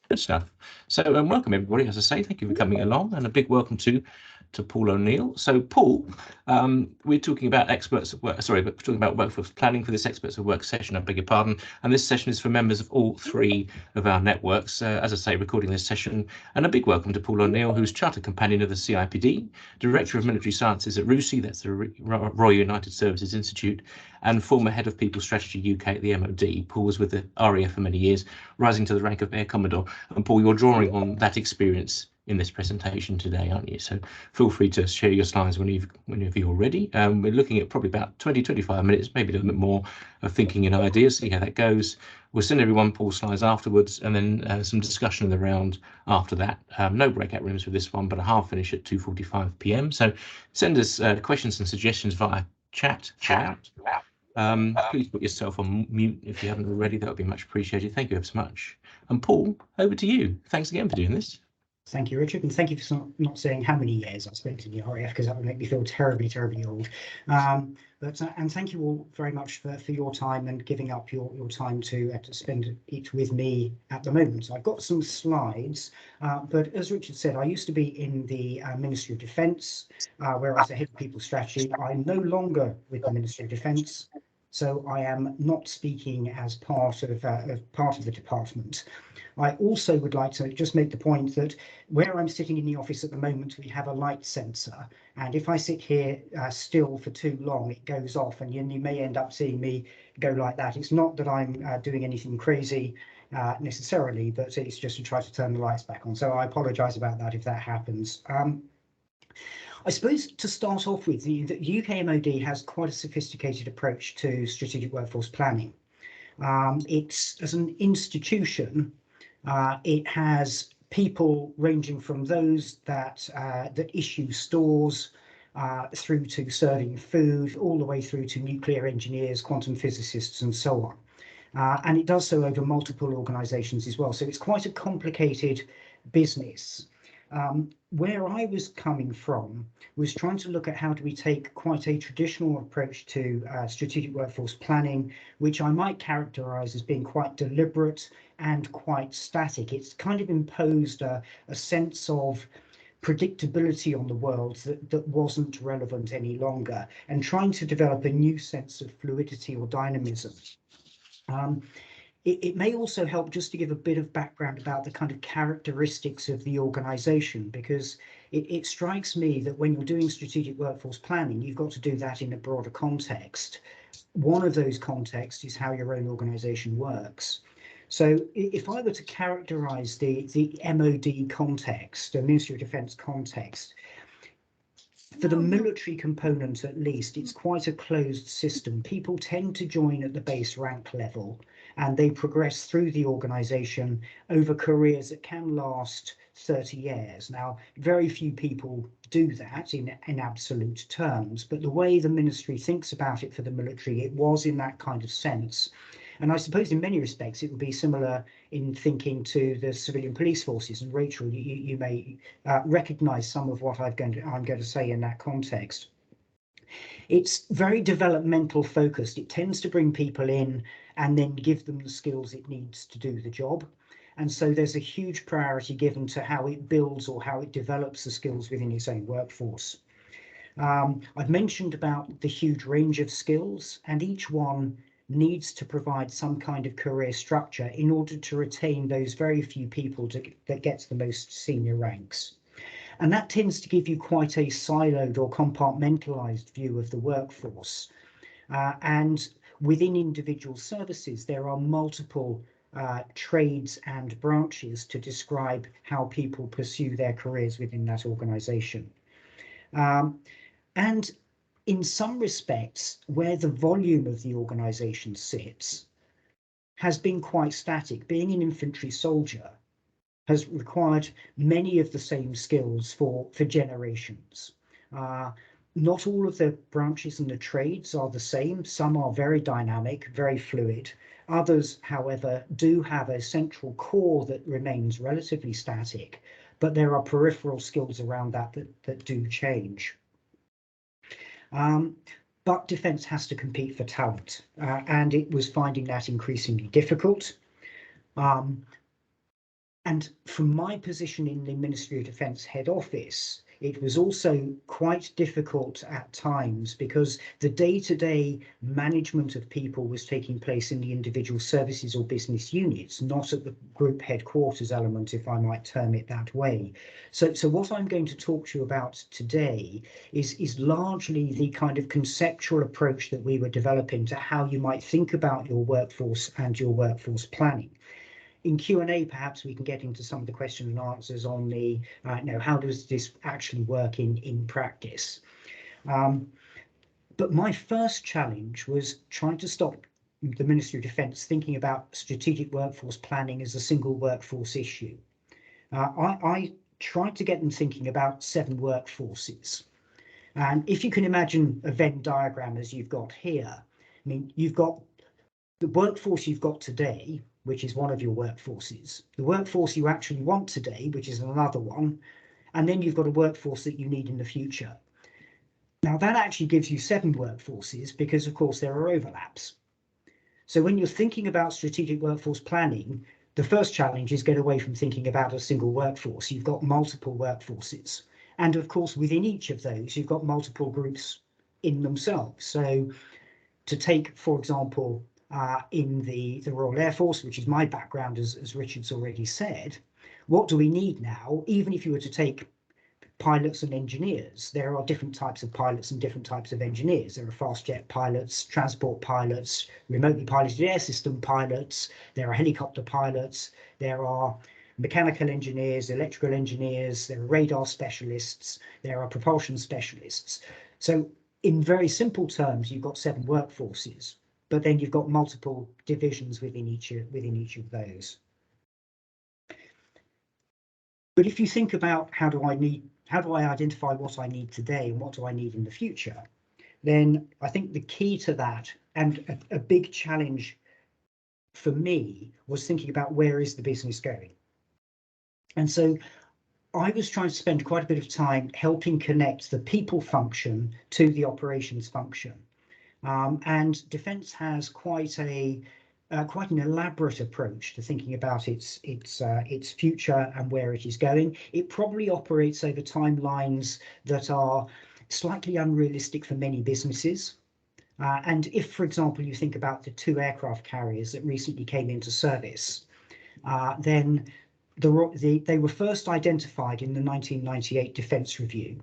Good stuff. So welcome everybody, as I say, thank you for coming along, and a big welcome to Paul O'Neill. So Paul, we're talking about experts of work, sorry, but we're talking about workforce planning for this experts of work session, I beg your pardon, and this session is for members of all three of our networks, as I say, recording this session, and a big welcome to Paul O'Neill, who's Chartered Companion of the CIPD, Director of Military Sciences at RUSI, that's the Royal United Services Institute, and former Head of People Strategy UK at the MOD. Paul was with the RAF for many years, rising to the rank of Air Commodore. And Paul, you're drawing on that experience in this presentation today, aren't you? So feel free to share your slides whenever you're ready. We're looking at probably about 20-25 minutes, maybe a little bit more of thinking and ideas, see how that goes. We'll send everyone Paul's slides afterwards, and then some discussion in the round after that. No breakout rooms for this one, but a hard finish at 2:45 p.m. So send us questions and suggestions via chat. Please put yourself on mute if you haven't already. That would be much appreciated. Thank you ever so much. And Paul, over to you. Thanks again for doing this. Thank you, Richard, and thank you for not saying how many years I spent in the RAF, because that would make me feel terribly, terribly old. And thank you all very much for your time and giving up your time to spend it with me at the moment. So I've got some slides, but as Richard said, I used to be in the Ministry of Defence, where I was the Head of People Strategy. I'm no longer with the Ministry of Defence, so I am not speaking as part of the department. I also would like to just make the point that where I'm sitting in the office at the moment, we have a light sensor, and if I sit here still for too long, it goes off, and you may end up seeing me go like that. It's not that I'm doing anything crazy necessarily, but it's just to try to turn the lights back on. So I apologise about that if that happens. I suppose to start off with, the UK MOD has quite a sophisticated approach to strategic workforce planning. It's, as an institution, it has people ranging from those that issue stores, through to serving food, all the way through to nuclear engineers, quantum physicists, and so on. And it does so over multiple organisations as well. So it's quite a complicated business. Where I was coming from was trying to look at how do we take quite a traditional approach to strategic workforce planning, which I might characterise as being quite deliberate and quite static. It's kind of imposed a sense of predictability on the world that wasn't relevant any longer, and trying to develop a new sense of fluidity or dynamism. It may also help just to give a bit of background about the kind of characteristics of the organisation, because it strikes me that when you're doing strategic workforce planning, you've got to do that in a broader context. One of those contexts is how your own organisation works. So if I were to characterise the MOD context, the Ministry of Defence context, for the military component at least, it's quite a closed system. People tend to join at the base rank level, and they progress through the organisation over careers that can last 30 years. Now, very few people do that in absolute terms, but the way the ministry thinks about it for the military, it was in that kind of sense. And I suppose in many respects it would be similar in thinking to the civilian police forces. And Rachel, you may recognise some of what I'm going to say in that context. It's very developmental focused. It tends to bring people in and then give them the skills it needs to do the job. And so there's a huge priority given to how it builds or how it develops the skills within its own workforce. I've mentioned about the huge range of skills, and each one needs to provide some kind of career structure in order to retain those very few people that gets the most senior ranks. And that tends to give you quite a siloed or compartmentalized view of the workforce. And within individual services, there are multiple trades and branches to describe how people pursue their careers within that organization. And in some respects, where the volume of the organisation sits has been quite static. Being an infantry soldier has required many of the same skills for generations. Not all of the branches and the trades are the same. Some are very dynamic, very fluid. Others, however, do have a central core that remains relatively static, but there are peripheral skills around that do change. But defence has to compete for talent, and it was finding that increasingly difficult. And from my position in the Ministry of Defence head office, it was also quite difficult at times because the day-to-day management of people was taking place in the individual services or business units, not at the group headquarters element, if I might term it that way. So what I'm going to talk to you about today is largely the kind of conceptual approach that we were developing to how you might think about your workforce and your workforce planning. In Q&A, perhaps we can get into some of the questions and answers on the, how does this actually work in practice? But my first challenge was trying to stop the Ministry of Defence thinking about strategic workforce planning as a single workforce issue. I tried to get them thinking about 7 workforces. And if you can imagine a Venn diagram as you've got here, I mean, you've got the workforce you've got today, which is one of your workforces, the workforce you actually want today, which is another one, and then you've got a workforce that you need in the future. Now that actually gives you 7 workforces because of course there are overlaps. So when you're thinking about strategic workforce planning, the first challenge is get away from thinking about a single workforce. You've got multiple workforces. And of course, within each of those, you've got multiple groups in themselves. So to take, for example, in the Royal Air Force, which is my background, as Richard's already said, what do we need now? Even if you were to take pilots and engineers, there are different types of pilots and different types of engineers. There are fast jet pilots, transport pilots, remotely piloted air system pilots, there are helicopter pilots, there are mechanical engineers, electrical engineers, there are radar specialists, there are propulsion specialists. So in very simple terms, you've got 7 workforces, but then you've got multiple divisions within each of those. But if you think about how do I identify what I need today and what do I need in the future, then I think the key to that, and a big challenge for me, was thinking about where is the business going. And so I was trying to spend quite a bit of time helping connect the people function to the operations function. And Defence has quite an elaborate approach to thinking about its future and where it is going. It probably operates over timelines that are slightly unrealistic for many businesses. And if, for example, you think about the 2 aircraft carriers that recently came into service, then they were first identified in the 1998 Defence Review.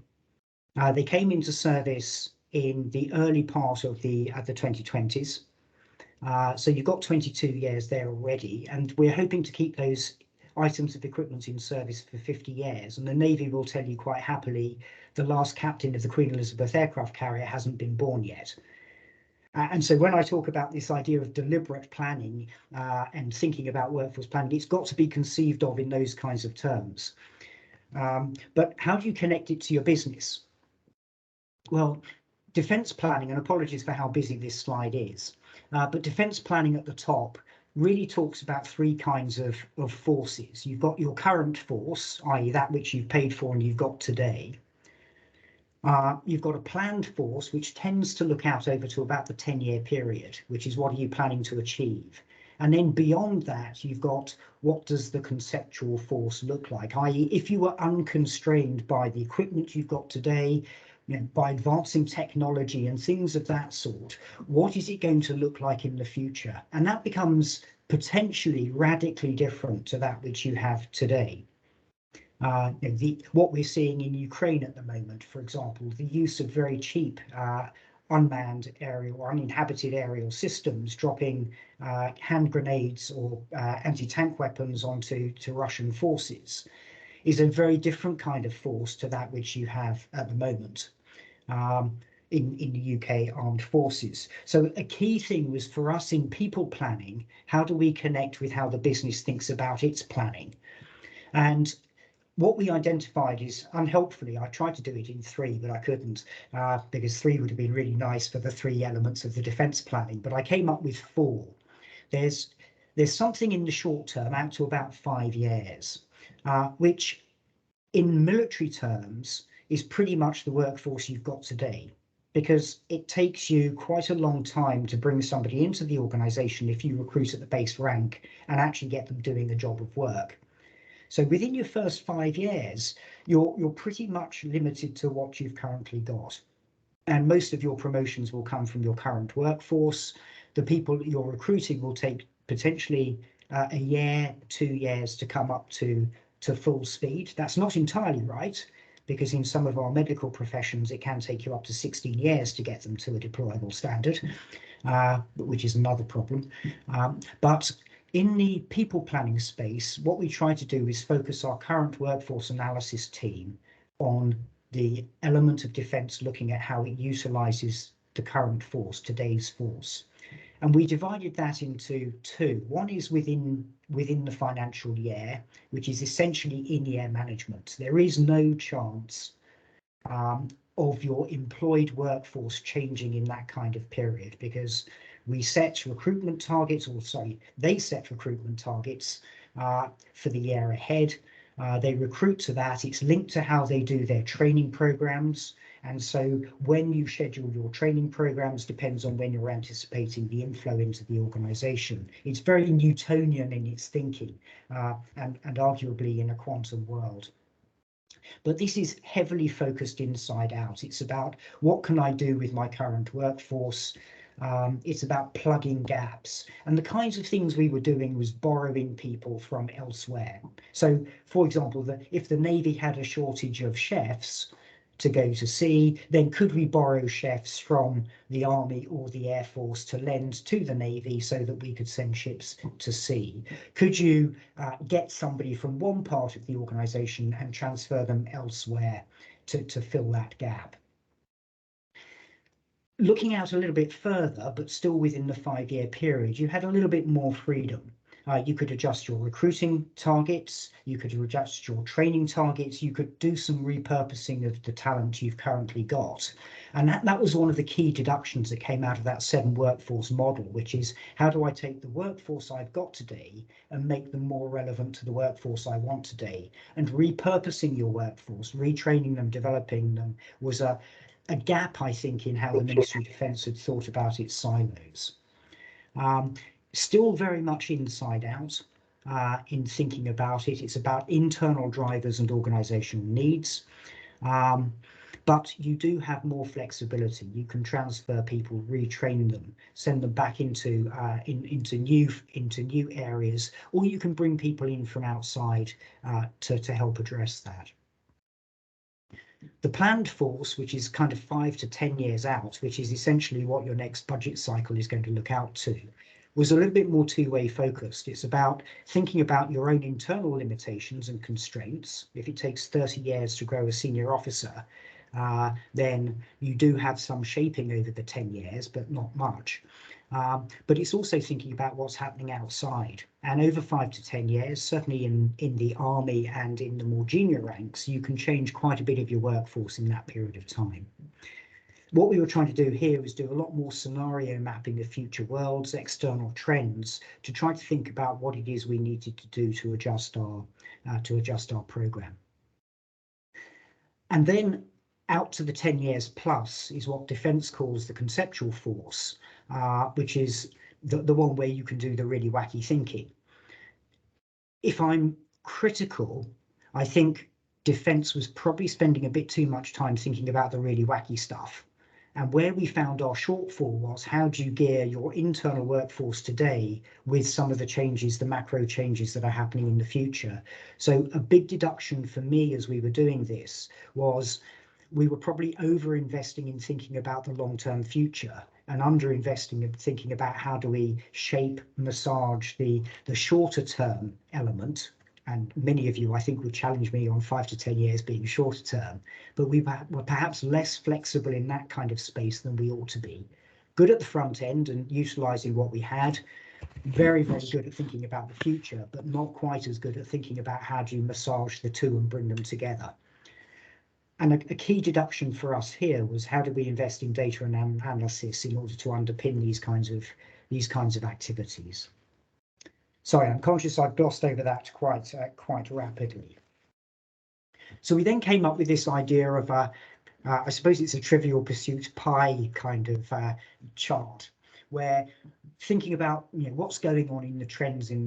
They came into service in the early part of the 2020s. So you've got 22 years there already, and we're hoping to keep those items of equipment in service for 50 years. And the Navy will tell you quite happily the last captain of the Queen Elizabeth aircraft carrier hasn't been born yet. And so when I talk about this idea of deliberate planning and thinking about workforce planning, it's got to be conceived of in those kinds of terms. But how do you connect it to your business? Well, defence planning, and apologies for how busy this slide is, but defence planning at the top really talks about 3 kinds of forces. You've got your current force, i.e. that which you've paid for and you've got today. You've got a planned force, which tends to look out over to about the 10-year period, which is what are you planning to achieve? And then beyond that, you've got what does the conceptual force look like, i.e. if you were unconstrained by the equipment you've got today, by advancing technology and things of that sort, what is it going to look like in the future? And that becomes potentially radically different to that which you have today. What we're seeing in Ukraine at the moment, for example, the use of very cheap unmanned aerial or uninhabited aerial systems, dropping hand grenades or anti-tank weapons onto Russian forces, is a very different kind of force to that which you have at the moment in the UK armed forces. So a key thing was for us in people planning, how do we connect with how the business thinks about its planning? And what we identified is, unhelpfully, I tried to do it in 3, but I couldn't, because 3 would have been really nice for the 3 elements of the defence planning, but I came up with 4. There's something in the short term out to about 5 years, which in military terms is pretty much the workforce you've got today, because it takes you quite a long time to bring somebody into the organisation if you recruit at the base rank and actually get them doing a job of work. So within your first 5 years, you're pretty much limited to what you've currently got. And most of your promotions will come from your current workforce. The people that you're recruiting will take potentially a year, 2 years to come up to full speed. That's not entirely right, because in some of our medical professions, it can take you up to 16 years to get them to a deployable standard, which is another problem. But in the people planning space, what we try to do is focus our current workforce analysis team on the element of defence looking at how it utilises the current force, today's force. And we divided that into two. One is within the financial year, which is essentially in-year management. There is no chance of your employed workforce changing in that kind of period, because we set recruitment targets, or sorry, they set recruitment targets for the year ahead. They recruit to that. It's linked to how they do their training programs. And so when you schedule your training programs depends on when you're anticipating the inflow into the organization. It's very Newtonian in its thinking, and arguably in a quantum world. But this is heavily focused inside out. It's about what can I do with my current workforce? It's about plugging gaps. And the kinds of things we were doing was borrowing people from elsewhere. So, for example, if the Navy had a shortage of chefs to go to sea, then could we borrow chefs from the Army or the Air Force to lend to the Navy so that we could send ships to sea? Could you get somebody from one part of the organisation and transfer them elsewhere to fill that gap? Looking out a little bit further, but still within the 5-year period, you had a little bit more freedom. You could adjust your recruiting targets, you could adjust your training targets, you could do some repurposing of the talent you've currently got. And that was one of the key deductions that came out of that 7 workforce model, which is how do I take the workforce I've got today and make them more relevant to the workforce I want today? And repurposing your workforce, retraining them, developing them was a gap, I think, in how the Ministry of Defence had thought about its silos. Still very much inside out in thinking about it. It's about internal drivers and organisational needs, but you do have more flexibility. You can transfer people, retrain them, send them back into new areas, or you can bring people in from outside to help address that. The planned force, which is kind of 5 to 10 years out, which is essentially what your next budget cycle is going to look out to, was a little bit more two-way focused. It's about thinking about your own internal limitations and constraints. If it takes 30 years to grow a senior officer, then you do have some shaping over the 10 years, but not much. But it's also thinking about what's happening outside. And over 5 to 10 years, certainly in the Army and in the more junior ranks, you can change quite a bit of your workforce in that period of time. What we were trying to do here was do a lot more scenario mapping of future worlds, external trends, to try to think about what it is we needed to do to adjust our program. And then out to the 10 years plus is what Defence calls the conceptual force, which is the one where you can do the really wacky thinking. If I'm critical, I think Defence was probably spending a bit too much time thinking about the really wacky stuff. And where we found our shortfall was, how do you gear your internal workforce today with some of the changes, the macro changes that are happening in the future? So a big deduction for me as we were doing this was we were probably over-investing in thinking about the long-term future and under-investing in thinking about how do we shape, massage the shorter-term element. And many of you, I think, would challenge me on 5 to 10 years being shorter term, but we were perhaps less flexible in that kind of space than we ought to be. Good at the front end and utilising what we had, very, very good at thinking about the future, but not quite as good at thinking about how do you massage the two and bring them together. And a key deduction for us here was, how do we invest in data and analysis in order to underpin these kinds of activities? Sorry, I'm conscious I've glossed over that quite rapidly. So we then came up with this idea of I suppose it's a Trivial Pursuit pie kind of chart, where thinking about what's going on in the trends in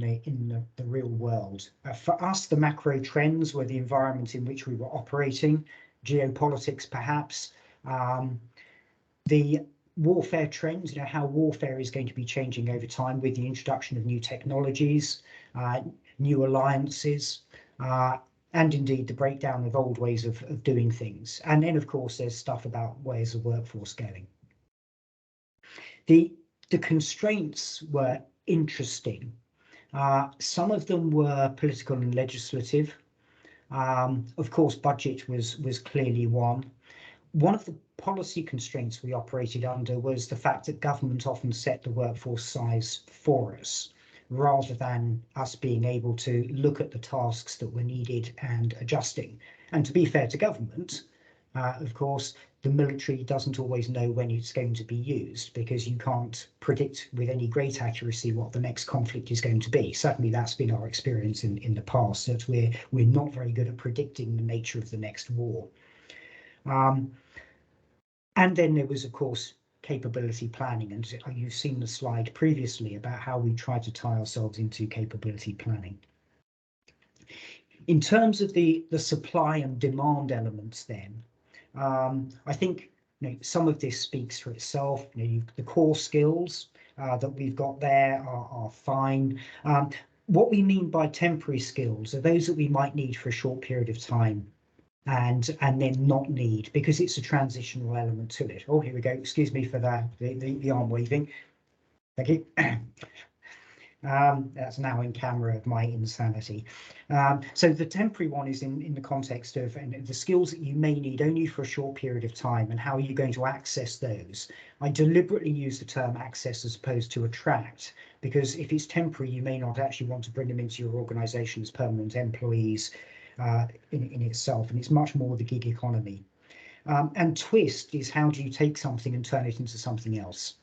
the real world. For us, the macro trends were the environment in which we were operating, geopolitics perhaps, the warfare trends, how warfare is going to be changing over time with the introduction of new technologies, new alliances, and indeed the breakdown of old ways of doing things. And then, of course, there's stuff about where's the workforce going. The constraints were interesting. Some of them were political and legislative. Of course, budget was clearly one. One of the policy constraints we operated under was the fact that government often set the workforce size for us, rather than us being able to look at the tasks that were needed and adjusting. And to be fair to government, of course, the military doesn't always know when it's going to be used, because you can't predict with any great accuracy what the next conflict is going to be. Certainly that's been our experience in the past, that we're not very good at predicting the nature of the next war. And then there was, of course, capability planning, and you've seen the slide previously about how we try to tie ourselves into capability planning. In terms of the supply and demand elements then, I think some of this speaks for itself. The core skills that we've got there are fine. What we mean by temporary skills are those that we might need for a short period of time, and then not need, because it's a transitional element to it. Oh, here we go. Excuse me for the arm waving. Thank you. That's now in camera, my insanity. So the temporary one is in the context of the skills that you may need only for a short period of time, and how are you going to access those. I deliberately use the term access as opposed to attract, because if it's temporary, you may not actually want to bring them into your organization as permanent employees in itself, and it's much more the gig economy. And twist is, how do you take something and turn it into something else?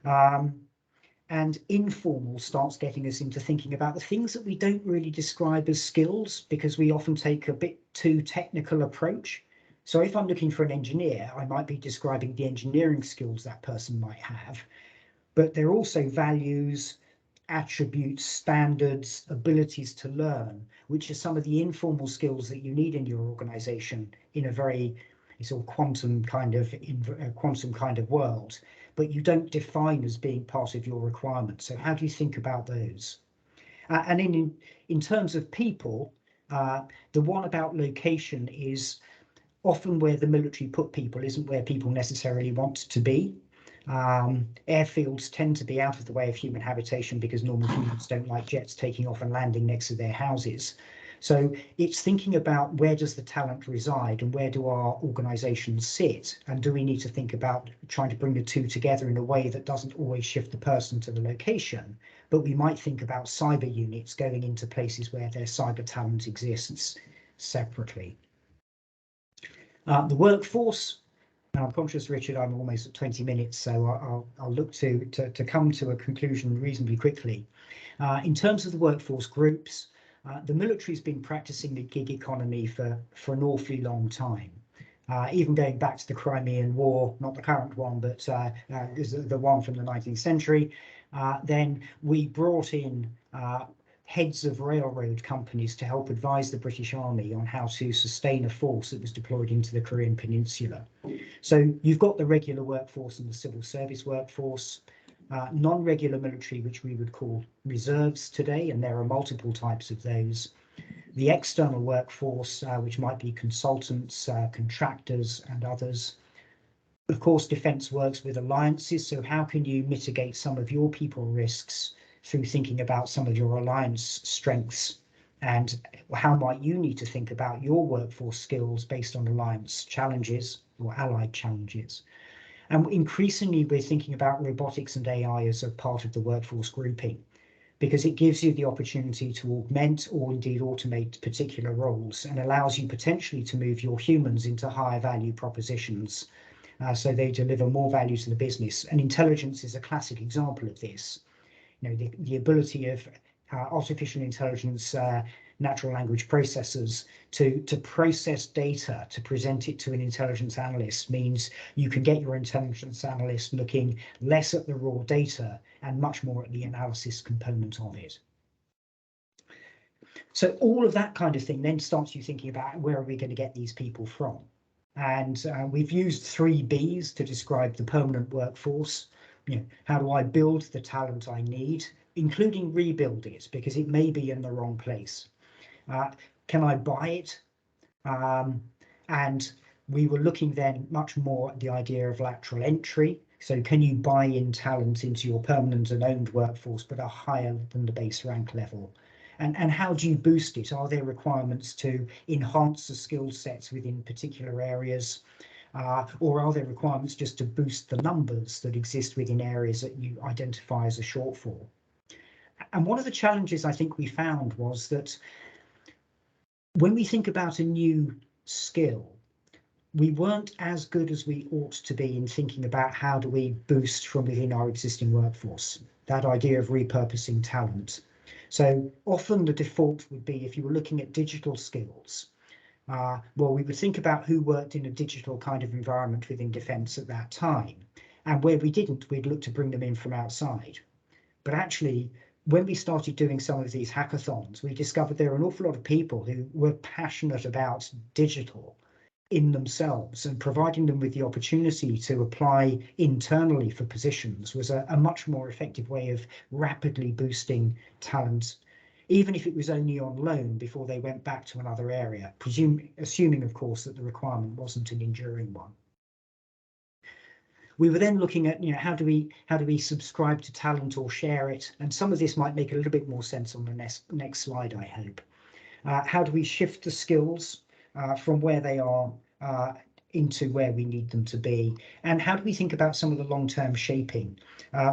And informal starts getting us into thinking about the things that we don't really describe as skills, because we often take a bit too technical approach. So if I'm looking for an engineer, I might be describing the engineering skills that person might have, but there are also values, attributes, standards, abilities to learn, which are some of the informal skills that you need in your organization in a very sort of quantum kind of world, but you don't define as being part of your requirements. So how do you think about those? And in terms of people, the one about location is often where the military put people isn't where people necessarily want to be. Airfields tend to be out of the way of human habitation, because normal humans don't like jets taking off and landing next to their houses. So it's thinking about, where does the talent reside and where do our organizations sit? And do we need to think about trying to bring the two together in a way that doesn't always shift the person to the location, but we might think about cyber units going into places where their cyber talent exists separately. The workforce, and I'm conscious, Richard, I'm almost at 20 minutes, so I'll look to come to a conclusion reasonably quickly. In terms of the workforce groups, the military's been practicing the gig economy for an awfully long time, even going back to the Crimean War, not the current one, but the one from the 19th century. Then we brought in heads of railroad companies to help advise the British Army on how to sustain a force that was deployed into the Korean Peninsula. So you've got the regular workforce and the civil service workforce, non-regular military, which we would call reserves today, and there are multiple types of those. The external workforce, which might be consultants, contractors, and others. Of course, defence works with alliances, so how can you mitigate some of your people risks through thinking about some of your alliance strengths, and how might you need to think about your workforce skills based on alliance challenges or allied challenges. And increasingly, we're thinking about robotics and AI as a part of the workforce grouping, because it gives you the opportunity to augment or indeed automate particular roles, and allows you potentially to move your humans into higher value propositions, so they deliver more value to the business. And intelligence is a classic example of this. The ability of artificial intelligence, natural language processors to process data to present it to an intelligence analyst means you can get your intelligence analyst looking less at the raw data and much more at the analysis component of it. So all of that kind of thing then starts you thinking about where are we going to get these people from? And we've used 3 Bs to describe the permanent workforce. You know, how do I build the talent I need, including rebuild it because it may be in the wrong place? Can I buy it? And we were looking then much more at the idea of lateral entry. So can you buy in talent into your permanent and owned workforce, but are higher than the base rank level? And how do you boost it? Are there requirements to enhance the skill sets within particular areas? Or are there requirements just to boost the numbers that exist within areas that you identify as a shortfall? And one of the challenges I think we found was that when we think about a new skill, we weren't as good as we ought to be in thinking about how do we boost from within our existing workforce, that idea of repurposing talent. So often the default would be if you were looking at digital skills, well, we would think about who worked in a digital kind of environment within defence at that time. And where we didn't, we'd look to bring them in from outside. But actually, when we started doing some of these hackathons, we discovered there are an awful lot of people who were passionate about digital in themselves, and providing them with the opportunity to apply internally for positions was a much more effective way of rapidly boosting talent, even if it was only on loan before they went back to another area, assuming of course that the requirement wasn't an enduring one. We were then looking at, you know, how do we subscribe to talent or share it? And some of this might make a little bit more sense on the next slide, I hope. How do we shift the skills from where they are into where we need them to be? And how do we think about some of the long-term shaping,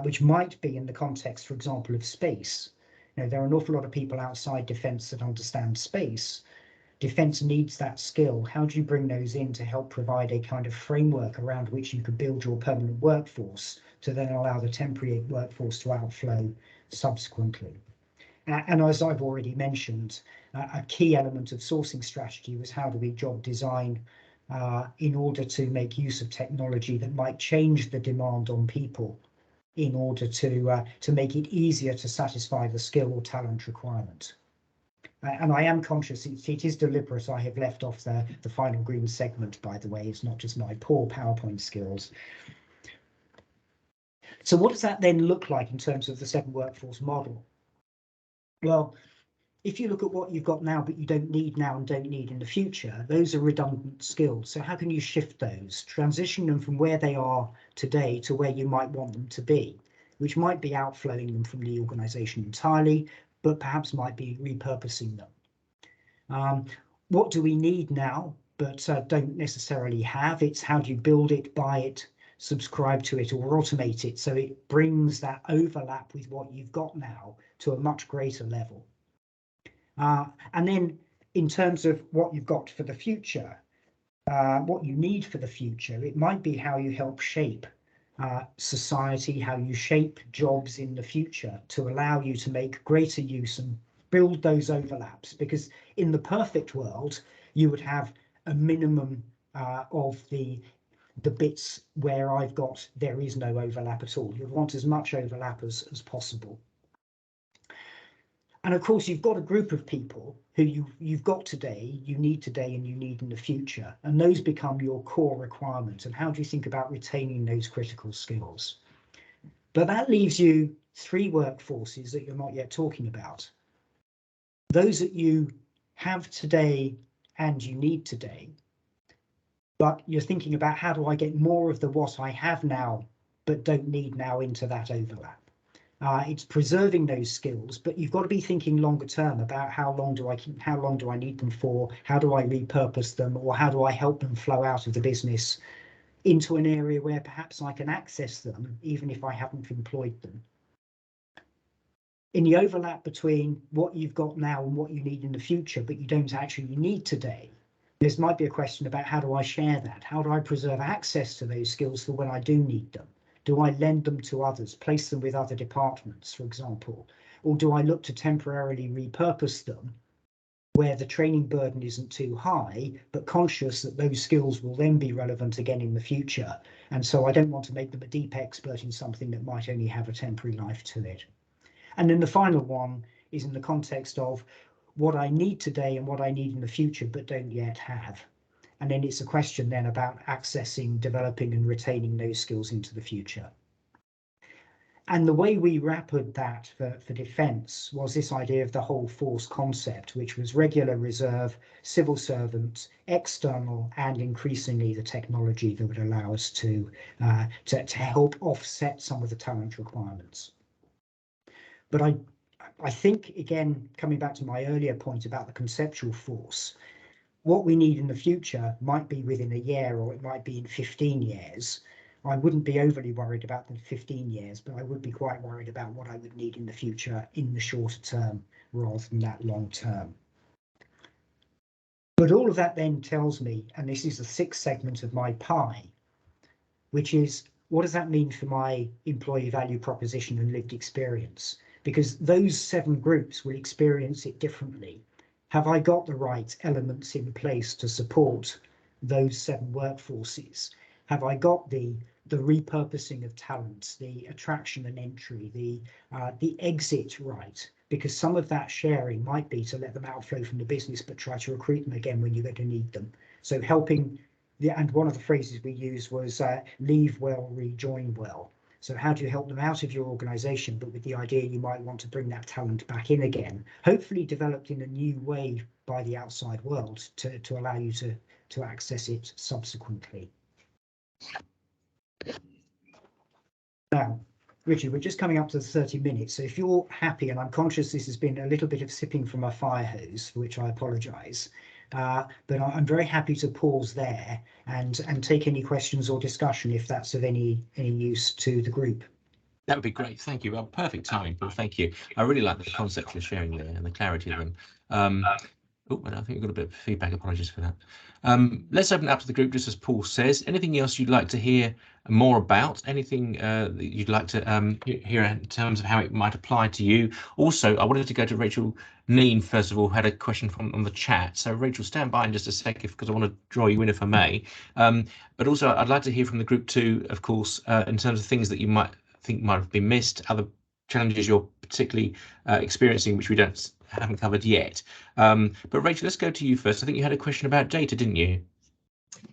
which might be in the context, for example, of space? You know, there are an awful lot of people outside defence that understand space. Defence needs that skill. How do you bring those in to help provide a kind of framework around which you could build your permanent workforce to then allow the temporary workforce to outflow subsequently? And as I've already mentioned, a key element of sourcing strategy was how do we job design in order to make use of technology that might change the demand on people in order to make it easier to satisfy the skill or talent requirement. And I am conscious it is deliberate. I have left off the final green segment, by the way. It's not just my poor PowerPoint skills. So what does that then look like in terms of the 7 workforce model? Well, if you look at what you've got now, but you don't need now and don't need in the future, those are redundant skills. So how can you shift those, transition them from where they are today to where you might want them to be, which might be outflowing them from the organisation entirely, but perhaps might be repurposing them. What do we need now, but don't necessarily have? It's how do you build it, buy it, subscribe to it, or automate it so it brings that overlap with what you've got now to a much greater level. And then in terms of what you've got for the future, what you need for the future, it might be how you help shape society, how you shape jobs in the future to allow you to make greater use and build those overlaps. Because in the perfect world, you would have a minimum of the bits where there is no overlap at all. You'd want as much overlap as possible. And of course, you've got a group of people who you've got today, you need today, and you need in the future. And those become your core requirements. And how do you think about retaining those critical skills? But that leaves you 3 workforces that you're not yet talking about. Those that you have today and you need today, but you're thinking about how do I get more of the what I have now, but don't need now into that overlap. It's preserving those skills, but you've got to be thinking longer term about how long do I need them for? How do I repurpose them, or how do I help them flow out of the business into an area where perhaps I can access them, even if I haven't employed them? In the overlap between what you've got now and what you need in the future, but you don't actually need today, this might be a question about how do I share that? How do I preserve access to those skills for when I do need them? Do I lend them to others, place them with other departments, for example? or do I look to temporarily repurpose them where the training burden isn't too high, but conscious that those skills will then be relevant again in the future? And so I don't want to make them a deep expert in something that might only have a temporary life to it. And then the final one is in the context of what I need today and what I need in the future, but don't yet have. And then it's a question then about accessing, developing and retaining those skills into the future. And the way we wrappered that for defence was this idea of the whole force concept, which was regular, reserve, civil servants, external, and increasingly the technology that would allow us to help offset some of the talent requirements. But I think, again, coming back to my earlier point about the conceptual force, what we need in the future might be within a year, or it might be in 15 years. I wouldn't be overly worried about the 15 years, but I would be quite worried about what I would need in the future in the shorter term rather than that long term. But all of that then tells me, and this is the sixth segment of my pie, which is, what does that mean for my employee value proposition and lived experience? Because those 7 groups will experience it differently. Have I got the right elements in place to support those 7 workforces? Have I got the repurposing of talents, the attraction and entry, the exit right? Because some of that sharing might be to let them outflow from the business, but try to recruit them again when you're going to need them. So helping, and one of the phrases we used was leave well, rejoin well. So how do you help them out of your organisation, but with the idea you might want to bring that talent back in again, hopefully developed in a new way by the outside world to allow you to access it subsequently. Now, Richard, we're just coming up to the 30 minutes, so if you're happy, and I'm conscious this has been a little bit of sipping from a fire hose, for which I apologise, but I'm very happy to pause there and take any questions or discussion if that's of any use to the group. That would be great. Thank you. Well, perfect timing, Paul. Thank you. I really like the concept you're sharing there and the clarity of them. Oh, and I think we've got a bit of feedback. Apologies for that. Let's open it up to the group, just as Paul says. Anything else you'd like to hear more about? Anything that you'd like to hear in terms of how it might apply to you? Also, I wanted to go to Rachel Neen, first of all, had a question on the chat. So Rachel, stand by in just a sec, because I want to draw you in if I may. But also, I'd like to hear from the group too, of course, in terms of things that you might think might have been missed, other challenges you're particularly experiencing, which we haven't covered yet. But Rachel, let's go to you first. I think you had a question about data, didn't you?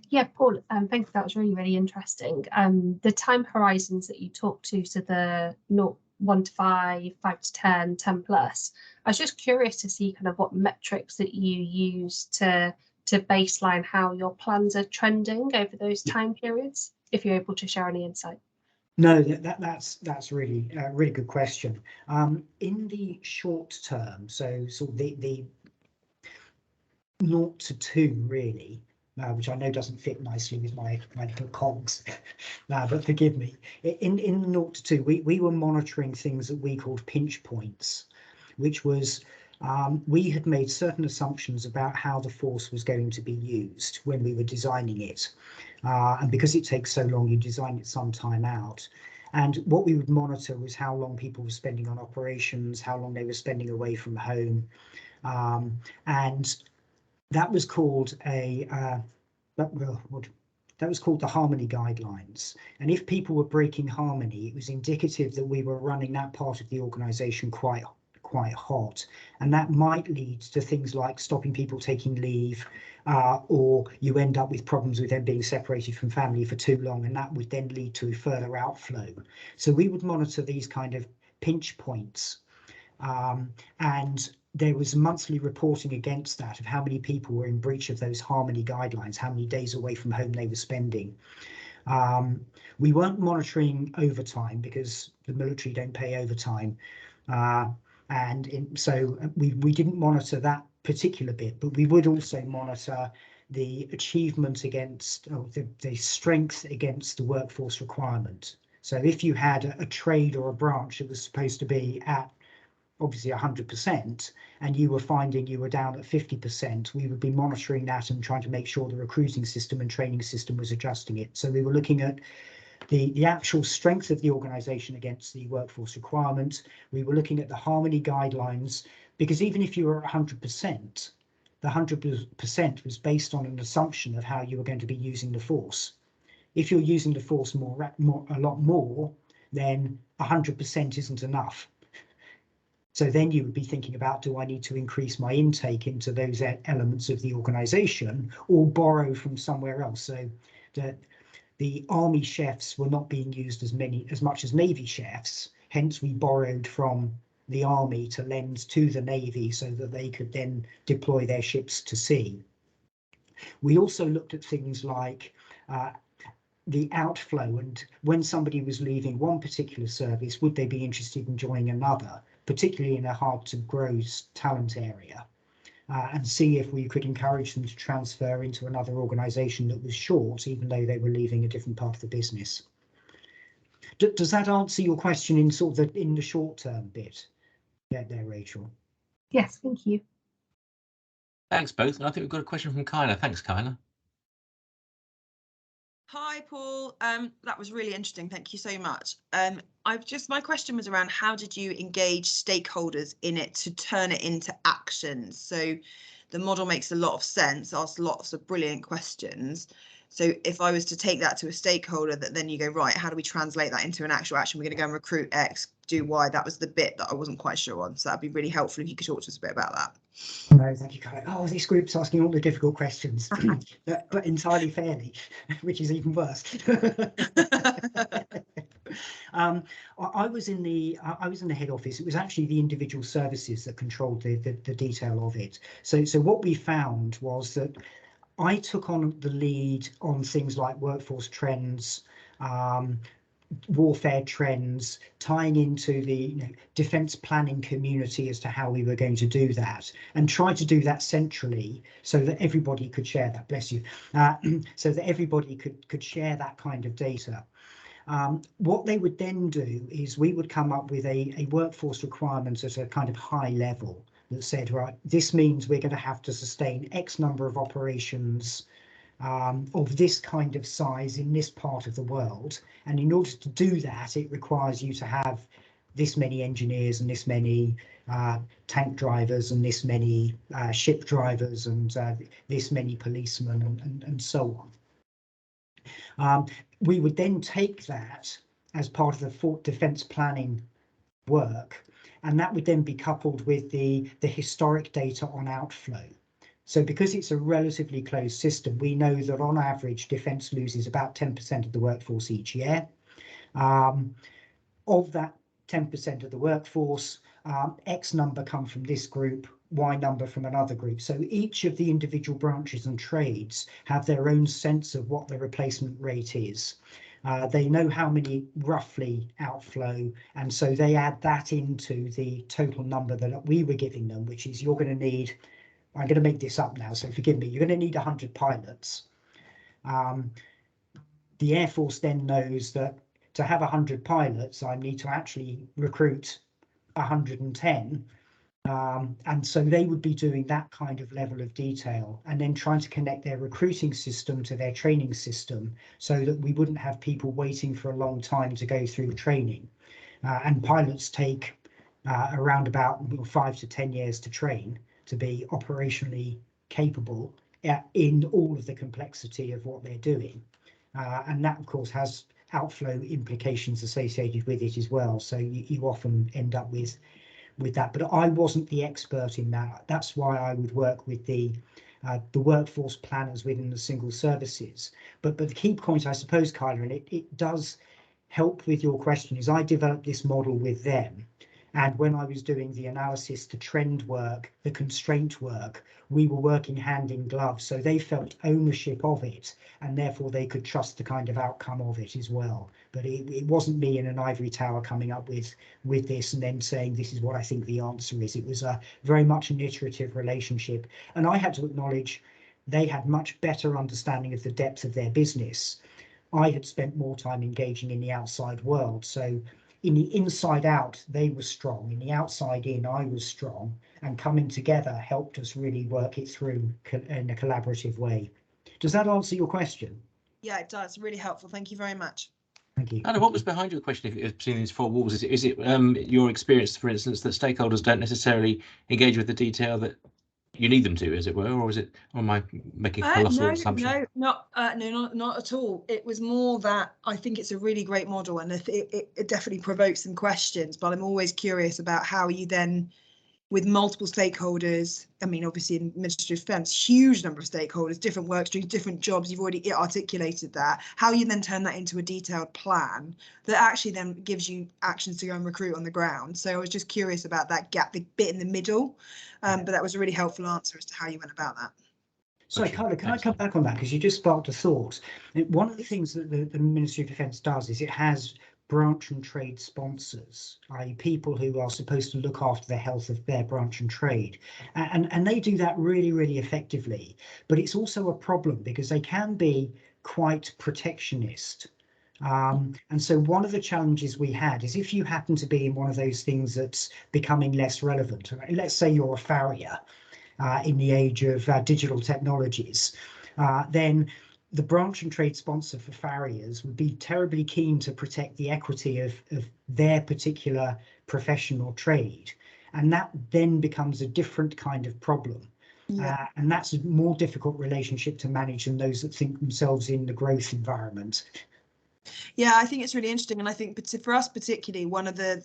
Yeah, Paul, thanks. That was really interesting. The time horizons that you talked to, so the 1 to 5, 5 to 10, 10 plus. I was just curious to see kind of what metrics that you use to baseline how your plans are trending over those time periods, if you're able to share any insight. No, that's really a really good question. In the short term, so sort of the 0 to 2 really, which I know doesn't fit nicely with my little cogs, but forgive me. In 0 to 2, we were monitoring things that we called pinch points, which was we had made certain assumptions about how the force was going to be used when we were designing it. And because it takes so long, you design it some time out. And what we would monitor was how long people were spending on operations, how long they were spending away from home. And that was called that was called the harmony guidelines. And if people were breaking harmony, it was indicative that we were running that part of the organisation quite hot, and that might lead to things like stopping people taking leave, or you end up with problems with them being separated from family for too long, and that would then lead to further outflow. So we would monitor these kind of pinch points, and there was monthly reporting against that of how many people were in breach of those harmony guidelines, how many days away from home they were spending. We weren't monitoring overtime because the military don't pay overtime. So we didn't monitor that particular bit, but we would also monitor the achievement against the strength against the workforce requirement. So if you had a trade or a branch that was supposed to be at obviously 100% and you were finding you were down at 50%, we would be monitoring that and trying to make sure the recruiting system and training system was adjusting it. So we were looking at the actual strength of the organisation against the workforce requirement. We were looking at the harmony guidelines, because even if you were 100%, the 100% was based on an assumption of how you were going to be using the force. If you're using the force a lot more, then 100% isn't enough. So then you would be thinking about, do I need to increase my intake into those elements of the organisation or borrow from somewhere else? So the Army chefs were not being used as much as Navy chefs. Hence, we borrowed from the Army to lend to the Navy so that they could then deploy their ships to sea. We also looked at things like the outflow, and when somebody was leaving one particular service, would they be interested in joining another, particularly in a hard to grow talent area, and see if we could encourage them to transfer into another organisation that was short, even though they were leaving a different part of the business. Does that answer your question in sort of in the short term bit there, Rachel? Yes, thank you. Thanks both. And I think we've got a question from Kyla. Thanks, Kyla. Hi, Paul. That was really interesting. Thank you so much. My question was around, how did you engage stakeholders in it to turn it into actions? So the model makes a lot of sense, asks lots of brilliant questions. So if I was to take that to a stakeholder, that then you go, right, how do we translate that into an actual action? We're going to go and recruit X, do Y. That was the bit that I wasn't quite sure on. So that'd be really helpful if you could talk to us a bit about that. No, thank you, Kyla. Oh, this group's asking all the difficult questions, but entirely fairly, which is even worse. I was in the head office. It was actually the individual services that controlled the detail of it. So what we found was that I took on the lead on things like workforce trends, warfare trends, tying into the defence planning community as to how we were going to do that, and try to do that centrally so that everybody could share that, bless you, so that everybody could share that kind of data. What they would then do is we would come up with a workforce requirement at a kind of high level that said, right, this means we're going to have to sustain X number of operations of this kind of size in this part of the world, and in order to do that it requires you to have this many engineers and this many tank drivers and this many ship drivers and this many policemen and so on. We would then take that as part of the defence planning work, and that would then be coupled with the historic data on outflow. So because it's a relatively closed system, we know that on average, defence loses about 10% of the workforce each year. Of that 10% of the workforce, X number come from this group, Y number from another group. So each of the individual branches and trades have their own sense of what the replacement rate is. They know how many roughly outflow, and so they add that into the total number that we were giving them, which is, you're going to need, I'm going to make this up now, so forgive me, you're going to need 100 pilots. The Air Force then knows that to have 100 pilots, I need to actually recruit 110. And so they would be doing that kind of level of detail, and then trying to connect their recruiting system to their training system so that we wouldn't have people waiting for a long time to go through training. And pilots take around about 5 to 10 years to train to be operationally capable in all of the complexity of what they're doing. And that, of course, has outflow implications associated with it as well. So you often end up with that. But I wasn't the expert in that. That's why I would work with the workforce planners within the single services. But the key point, I suppose, Kyla, and it does help with your question, is I developed this model with them. And when I was doing the analysis, the trend work, the constraint work, we were working hand in glove. So they felt ownership of it, and therefore they could trust the kind of outcome of it as well. But it wasn't me in an ivory tower coming up with this and then saying, this is what I think the answer is. It was a very much an iterative relationship. And I had to acknowledge they had much better understanding of the depth of their business. I had spent more time engaging in the outside world. So in the inside out, they were strong. In the outside in, I was strong. And coming together helped us really work it through in a collaborative way. Does that answer your question? Yeah, it does. Really helpful. Thank you very much. Thank you. Anna, what was behind your question? If it's between these four walls, is it your experience, for instance, that stakeholders don't necessarily engage with the detail that you need them to, as it were, or is it? Or am I making a colossal assumption? No, not at all. It was more that I think it's a really great model, and it definitely provokes some questions. But I'm always curious about how you then, with multiple stakeholders, I mean, obviously in Ministry of Defence, huge number of stakeholders, different work streams, different jobs, you've already articulated that, how you then turn that into a detailed plan that actually then gives you actions to go and recruit on the ground. So I was just curious about that gap, the bit in the middle, but that was a really helpful answer as to how you went about that. So, Kyla, can I come back on that? Because you just sparked a thought. One of the things that the Ministry of Defence does is it has branch and trade sponsors, i.e. people who are supposed to look after the health of their branch and trade. And they do that really, really effectively. But it's also a problem because they can be quite protectionist. And so one of the challenges we had is if you happen to be in one of those things that's becoming less relevant, let's say you're a farrier in the age of digital technologies, then the branch and trade sponsor for farriers would be terribly keen to protect the equity of their particular profession or trade. And that then becomes a different kind of problem. Yeah. And that's a more difficult relationship to manage than those that think themselves in the growth environment. Yeah, I think it's really interesting. And I think for us particularly, one of the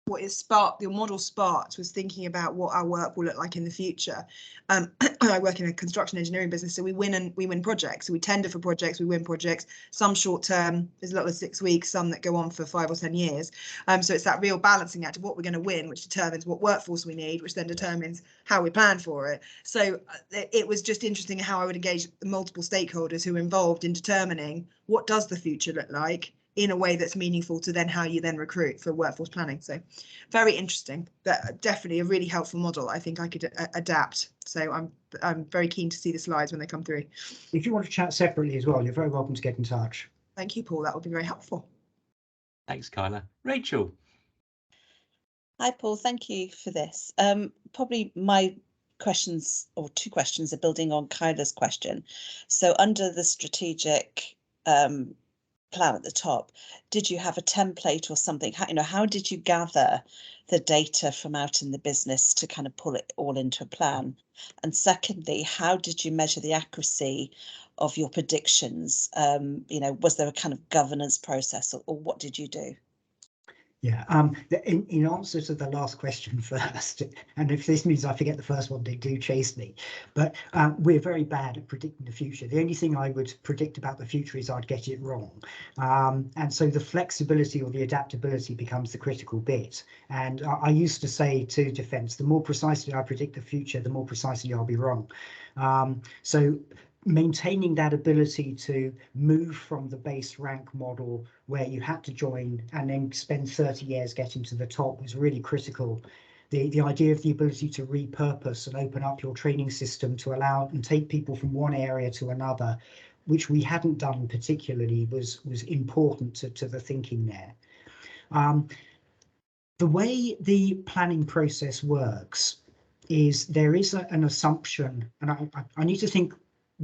what it sparked, the model sparked, was thinking about what our work will look like in the future. I work in a construction engineering business, so we win projects. So we tender for projects, we win projects, some short term, as little as 6 weeks, some that go on for 5 or 10 years. So it's that real balancing act of what we're going to win, which determines what workforce we need, which then determines how we plan for it. So it was just interesting how I would engage the multiple stakeholders who are involved in determining what does the future look like in a way that's meaningful to then how you then recruit for workforce planning. So very interesting. That definitely a really helpful model. I think I could adapt. So I'm very keen to see the slides when they come through. If you want to chat separately as well, you're very welcome to get in touch. Thank you, Paul. That would be very helpful. Thanks, Kyla. Rachel. Hi, Paul. Thank you for this. Probably my questions, or two questions, are building on Kyla's question. So under the strategic plan at the top, did you have a template or something? How did you gather the data from out in the business to kind of pull it all into a plan? And secondly, how did you measure the accuracy of your predictions? Was there a kind of governance process, or what did you do? Yeah, in answer to the last question first, and if this means I forget the first one, do chase me. But we're very bad at predicting the future. The only thing I would predict about the future is I'd get it wrong. And so the flexibility or the adaptability becomes the critical bit. And I used to say to Defence, the more precisely I predict the future, the more precisely I'll be wrong. So maintaining that ability to move from the base rank model where you had to join and then spend 30 years getting to the top was really critical. The idea of the ability to repurpose and open up your training system to allow and take people from one area to another, which we hadn't done particularly, was important to the thinking there. The way the planning process works is there is an assumption, and I need to think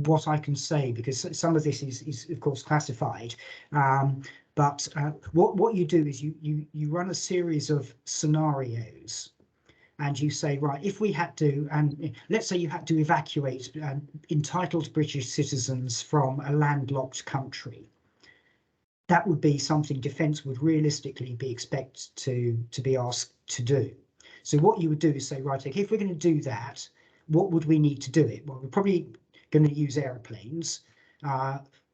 what I can say, because some of this is of course classified, but what you do is you run a series of scenarios, and you say, right, if we had to, and let's say you had to evacuate entitled British citizens from a landlocked country, that would be something Defence would realistically be expected to be asked to do. So what you would do is say, right, okay, if we're going to do that, what would we need to do it? Well, we're probably going to use aeroplanes,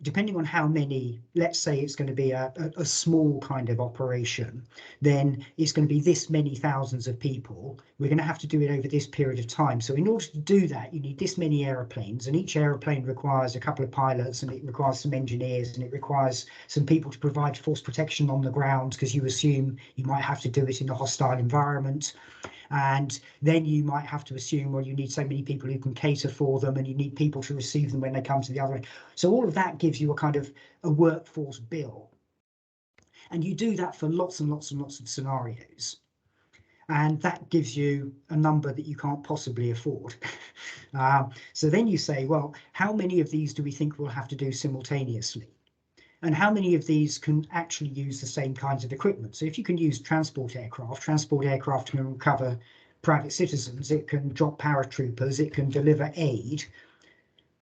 depending on how many. Let's say it's going to be a small kind of operation, then it's going to be this many thousands of people. We're going to have to do it over this period of time. So in order to do that, you need this many aeroplanes, and each aeroplane requires a couple of pilots, and it requires some engineers, and it requires some people to provide force protection on the ground, because you assume you might have to do it in a hostile environment. And then you might have to assume, well, you need so many people who can cater for them, and you need people to receive them when they come to the other end. So all of that gives you a kind of a workforce bill. And you do that for lots and lots and lots of scenarios. And that gives you a number that you can't possibly afford. So then you say, well, how many of these do we think we'll have to do simultaneously? and how many of these can actually use the same kinds of equipment. So if you can use transport aircraft can recover private citizens, it can drop paratroopers, it can deliver aid.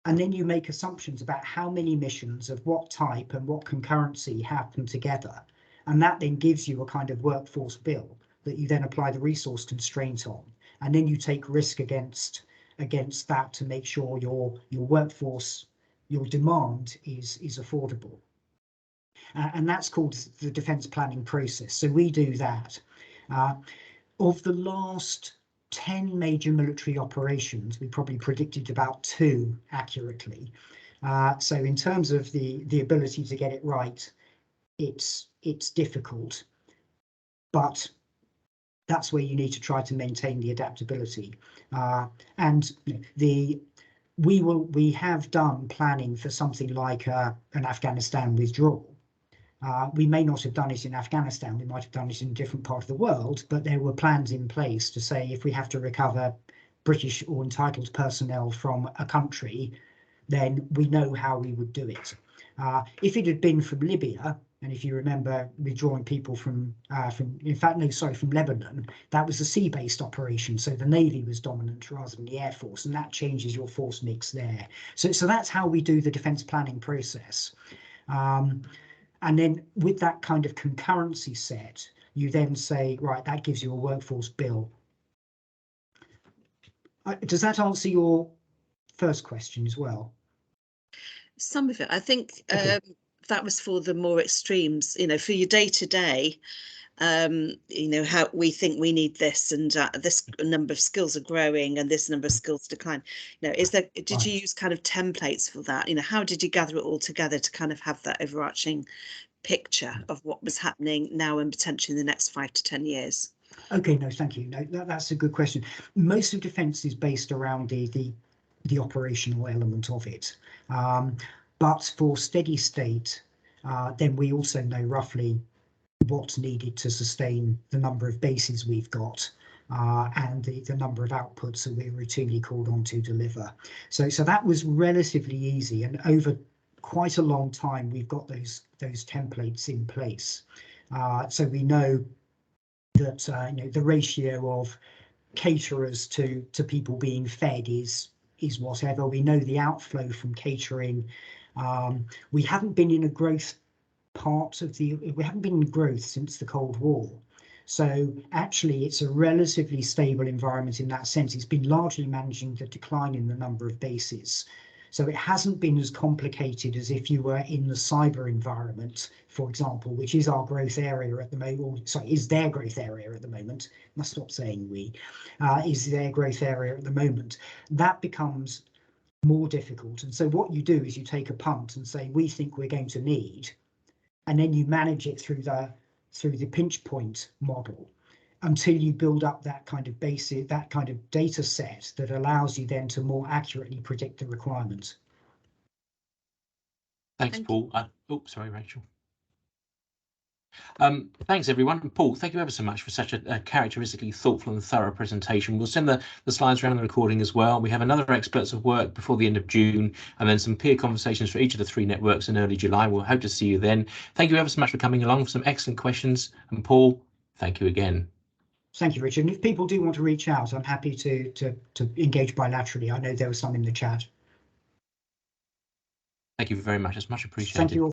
And then you make assumptions about how many missions of what type and what concurrency happen together. And that then gives you a kind of workforce bill that you then apply the resource constraint on. And then you take risk against that to make sure your workforce, your demand is affordable. And that's called the defence planning process. So we do that. Of the last 10 major military operations, we probably predicted about 2 accurately. So in terms of the ability to get it right, it's difficult, but that's where you need to try to maintain the adaptability. And we have done planning for something like an Afghanistan withdrawal. We may not have done it in Afghanistan, we might have done it in a different part of the world, but there were plans in place to say if we have to recover British or entitled personnel from a country, then we know how we would do it. If it had been from Libya, and if you remember withdrawing people from Lebanon, that was a sea-based operation, so the Navy was dominant rather than the Air Force, and that changes your force mix there. So that's how we do the defence planning process. And then with that kind of concurrency set, you then say, right, that gives you a workforce bill. Does that answer your first question as well? Some of it. I think Okay. that was for the more extremes, for your day-to-day, how we think we need this, and this number of skills are growing and this number of skills decline. Did you use kind of templates for that? How did you gather it all together to kind of have that overarching picture of what was happening now and potentially in the next 5 to 10 years? Okay, no, thank you. No, that's a good question. Most of defence is based around the operational element of it. But for steady state, then we also know roughly what's needed to sustain the number of bases we've got, and the number of outputs that we're routinely called on to deliver. So that was relatively easy, and over quite a long time we've got those templates in place. So we know that the ratio of caterers to people being fed is whatever. We know the outflow from catering. We haven't been in a growth we haven't been in growth since the Cold War. So actually it's a relatively stable environment in that sense. It's been largely managing the decline in the number of bases. So it hasn't been as complicated as if you were in the cyber environment, for example, which is our growth area at the moment, is their growth area at the moment. I must stop saying we, is their growth area at the moment. That becomes more difficult. And so what you do is you take a punt and say, we think we're going to need, and then you manage it through the pinch point model until you build up that kind of data set that allows you then to more accurately predict the requirement. Thanks, Paul. Sorry, Rachel. Thanks, everyone. And Paul, thank you ever so much for such a characteristically thoughtful and thorough presentation. We'll send the slides around the recording as well. We have another Experts of Work before the end of June, and then some peer conversations for each of the 3 networks in early July. We'll hope to see you then. Thank you ever so much for coming along, for some excellent questions. And Paul, thank you again. Thank you, Richard. And if people do want to reach out, I'm happy to engage bilaterally. I know there was some in the chat. Thank you very much. It's much appreciated. Thank you all.